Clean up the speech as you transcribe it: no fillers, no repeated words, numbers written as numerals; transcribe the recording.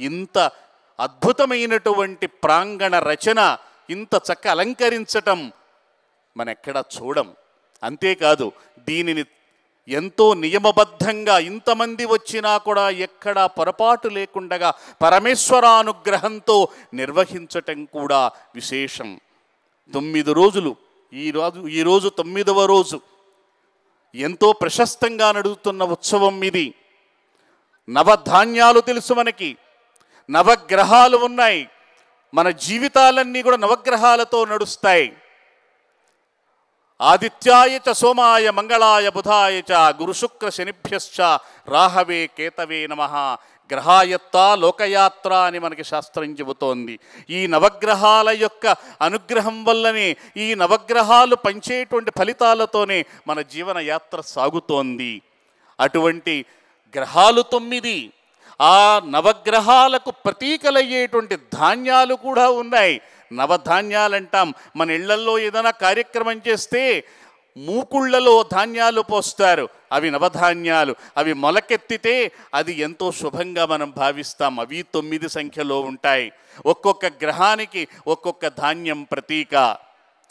ఇంత అద్భుతమైనటువంటి ప్రాంగణ రచన, ఇంత చక్క అలంకరించటం మనెక్కడా చూడం. అంతేకాదు దీనిని ఎంతో నియమబద్ధంగా ఇంతమంది వచ్చినా కూడా ఎక్కడా పొరపాటు లేకుండా పరమేశ్వరానుగ్రహంతో నిర్వహించటం కూడా విశేషం. 9 రోజులు, ఈరోజు 9వ రోజు. ఎంతో ప్రశస్తంగా నడుస్తున్న ఉత్సవం ఇది. నవధాన్యాలు తెలుసు మనకి, నవగ్రహాలు ఉన్నాయి. మన జీవితాలన్నీ కూడా నవగ్రహాలతో నడుస్తాయి. ఆదిత్యాయ చ సోమాయ మంగళాయ బుధాయ చ గురుశుక్ర శనిభ్యశ్చ రాహవే కేతవే నమః గ్రహాయత్త లోకయాత్ర అని మనకి శాస్త్రం చెబుతోంది. ఈ నవగ్రహాల యొక్క అనుగ్రహం వల్లనే, ఈ నవగ్రహాలు పంచేటువంటి ఫలితాలతోనే మన జీవన యాత్ర సాగుతోంది. అటువంటి గ్రహాలు 9. ఆ నవగ్రహాలకు ప్రతీకలయ్యేటువంటి ధాన్యాలు కూడా ఉన్నాయి. నవధాన్యాలంటాం. మన ఇళ్లల్లో ఏదైనా కార్యక్రమం చేస్తే మూకుళ్లలో ధాన్యాలు పోస్తారు, అవి నవధాన్యాలు. అవి మొలకెత్తితే అది ఎంతో శుభంగా మనం భావిస్తాం. అవి 9 సంఖ్యలో ఉంటాయి. ఒక్కొక్క గ్రహానికి ఒక్కొక్క ధాన్యం ప్రతీక.